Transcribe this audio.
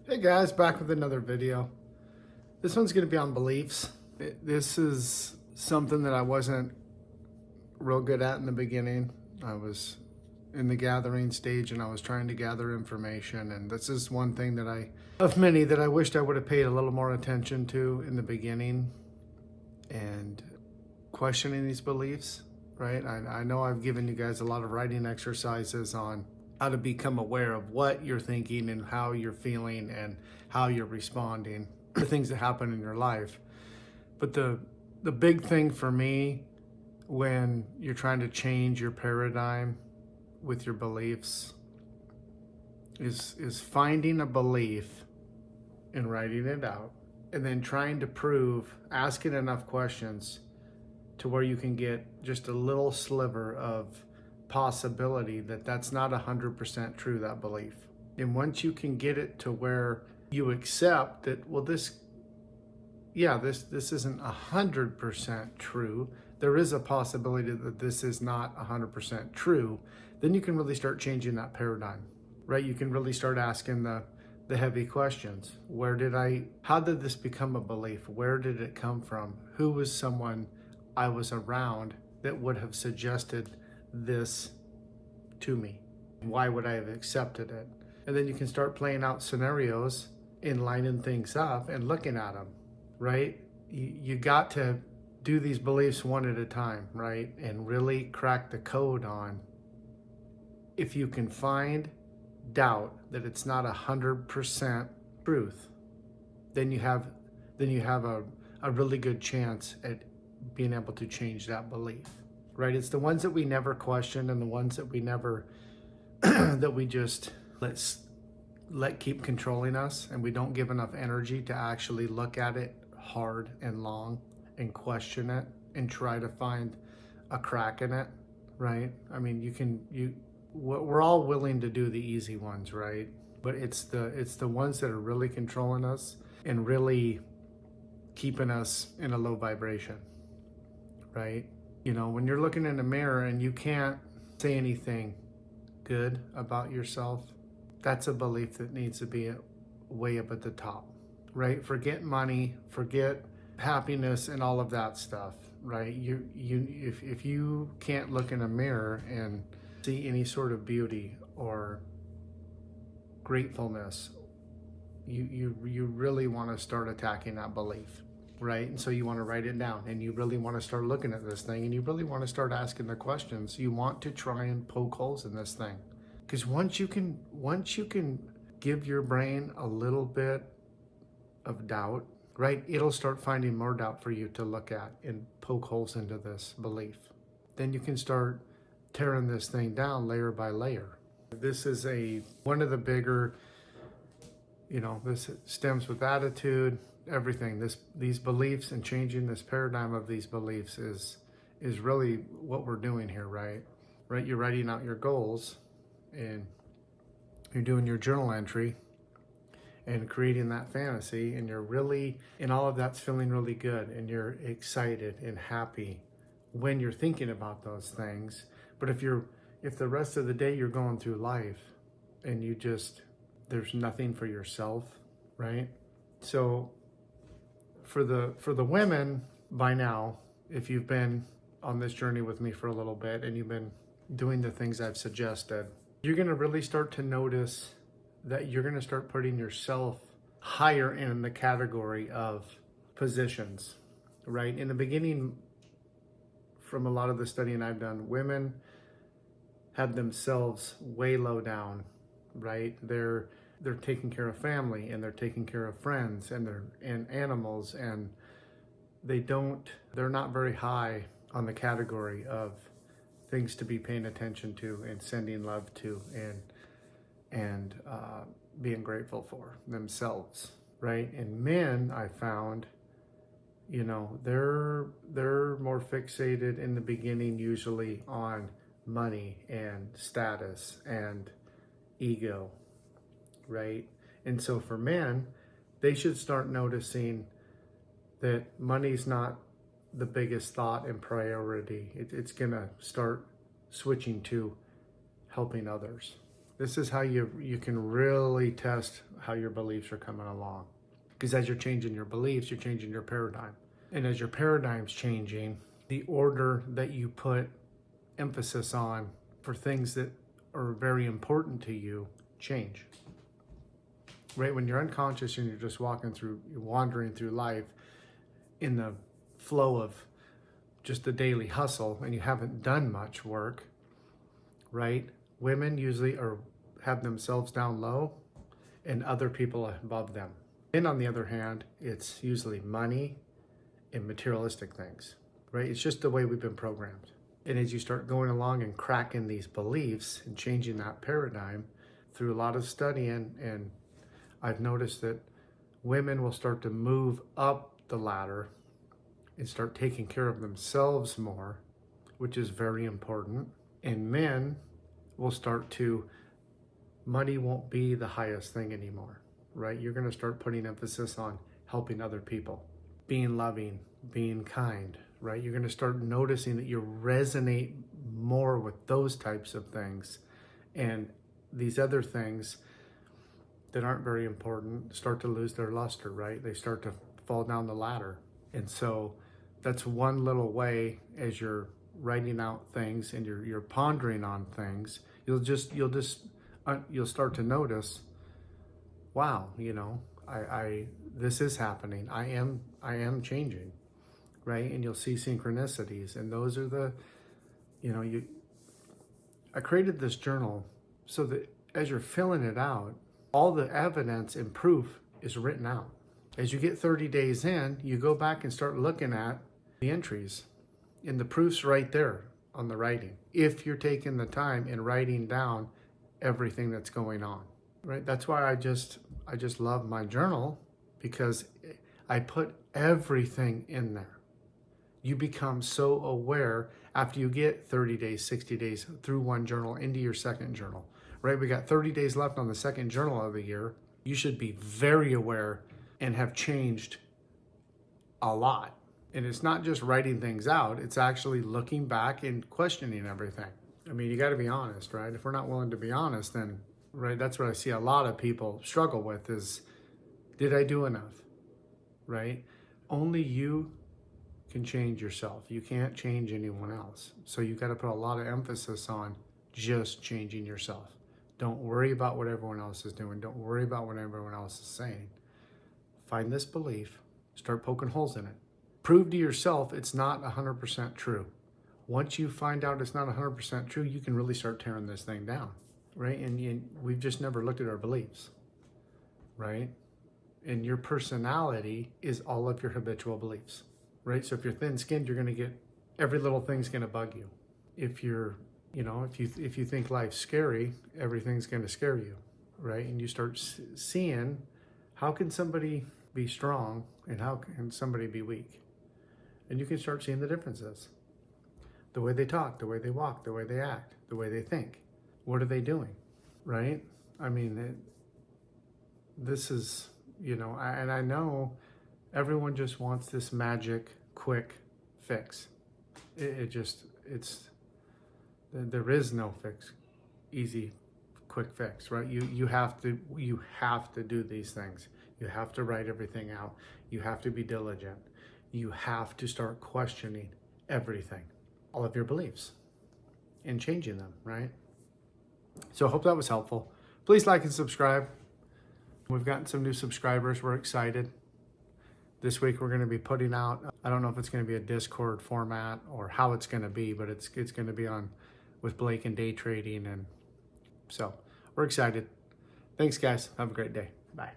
Hey guys, back with another video. This one's going to be on beliefs. This is something that I wasn't real good at in the beginning. I was in the gathering stage and I was trying to gather information, and this is one thing of many that I wished I would have paid a little more attention to in the beginning, and questioning these beliefs, right? I know I've given you guys a lot of writing exercises on how to become aware of what you're thinking and how you're feeling and how you're responding to things that happen in your life. But the big thing for me when you're trying to change your paradigm with your beliefs is finding a belief and writing it out, and then trying to prove, asking enough questions to where you can get just a little sliver of possibility that that's not 100% true, that belief. And once you can get it to where you accept that, well, this isn't 100% true, there is a possibility that this is not 100% true, then you can really start changing that paradigm, right? You can really start asking the heavy questions. How did this become a belief? Where did it come from? Who was someone I was around that would have suggested this to me? Why would I have accepted it? And then you can start playing out scenarios and lining things up and looking at them, right? You got to do these beliefs one at a time, right? And really crack the code on, if you can find doubt that it's not 100% truth, then you have a really good chance at being able to change that belief, right? It's the ones that we never question and the ones that we never that we just let keep controlling us, and we don't give enough energy to actually look at it hard and long and question it and try to find a crack in it, right? I mean, we're all willing to do the easy ones, right? But it's the ones that are really controlling us and really keeping us in a low vibration, right? You know, when you're looking in the mirror and you can't say anything good about yourself, that's a belief that needs to be way up at the top, right? Forget money, forget happiness and all of that stuff, right? If you can't look in a mirror and see any sort of beauty or gratefulness, you really want to start attacking that belief, right? And so you want to write it down, and you really want to start looking at this thing, and you really want to start asking the questions. You want to try and poke holes in this thing, because once you can give your brain a little bit of doubt, right, it'll start finding more doubt for you to look at and poke holes into this belief. Then you can start tearing this thing down layer by layer. This is one of the bigger, this stems with attitude, everything. These beliefs and changing this paradigm of these beliefs is really what we're doing here, right? Right? You're writing out your goals and you're doing your journal entry and creating that fantasy, and all of that's feeling really good, and you're excited and happy when you're thinking about those things. But if the rest of the day you're going through life and there's nothing for yourself, right? So for the women, by now, if you've been on this journey with me for a little bit and you've been doing the things I've suggested, you're going to really start to notice that you're going to start putting yourself higher in the category of positions, right? In the beginning, from a lot of the studying I've done, women have themselves way low down, right? They're taking care of family, and they're taking care of friends, and animals, and they're not very high on the category of things to be paying attention to and sending love to and being grateful for themselves, right? And men, I found, they're more fixated in the beginning usually on money and status and ego, right? And so for men, they should start noticing that money's not the biggest thought and priority. It's gonna start switching to helping others, This is how you can really test how your beliefs are coming along. Because as you're changing your beliefs, you're changing your paradigm. And as your paradigm's changing, the order that you put emphasis on for things that are very important to you change. Right? When you're unconscious and you're just you're wandering through life in the flow of just the daily hustle and you haven't done much work, right? Women usually have themselves down low and other people above them. Men, on the other hand, it's usually money and materialistic things, right? It's just the way we've been programmed. And as you start going along and cracking these beliefs and changing that paradigm through a lot of studying, and I've noticed that women will start to move up the ladder and start taking care of themselves more, which is very important. And men will start to, money won't be the highest thing anymore, right? You're going to start putting emphasis on helping other people, being loving, being kind, right? You're going to start noticing that you resonate more with those types of things. And these other things that aren't very important start to lose their luster, right? They start to fall down the ladder. And so that's one little way, as you're writing out things and you're pondering on things, you'll start to notice, wow, this is happening. I am changing, right? And you'll see synchronicities, and those are I created this journal so that as you're filling it out, all the evidence and proof is written out. As you get 30 days in, you go back and start looking at the entries, and the proof's right there on the writing. If you're taking the time and writing down everything that's going on, right? That's why I just love my journal, because I put everything in there. You become so aware after you get 30 days, 60 days through one journal into your second journal, right? We got 30 days left on the second journal of the year. You should be very aware and have changed a lot. And it's not just writing things out, it's actually looking back and questioning everything. I mean, you got to be honest, right? If we're not willing to be honest, then, right, that's what I see a lot of people struggle with is, did I do enough, right? Only you can change yourself. You can't change anyone else. So you got to put a lot of emphasis on just changing yourself. Don't worry about what everyone else is doing. Don't worry about what everyone else is saying. Find this belief, start poking holes in it. Prove to yourself it's not 100% true. Once you find out it's not 100% true, you can really start tearing this thing down, right? And we've just never looked at our beliefs, right? And your personality is all of your habitual beliefs, right? So if you're thin-skinned, you're going to get, every little thing's going to bug you. If you're, if you think life's scary, everything's going to scare you, right? And you start seeing, how can somebody be strong and how can somebody be weak? And you can start seeing the differences. The way they talk, the way they walk, the way they act, the way they think. What are they doing, right? I mean, this is, and I know everyone just wants this magic, quick fix. There is no fix, easy, quick fix, right? You have to do these things. You have to write everything out. You have to be diligent. You have to start questioning everything, all of your beliefs, and changing them, right? So I hope that was helpful. Please like and subscribe. We've gotten some new subscribers. We're excited. This week we're going to be putting out, I don't know if it's going to be a Discord format or how it's going to be, but it's going to be on with Blake and day trading. And so we're excited. Thanks, guys. Have a great day. Bye.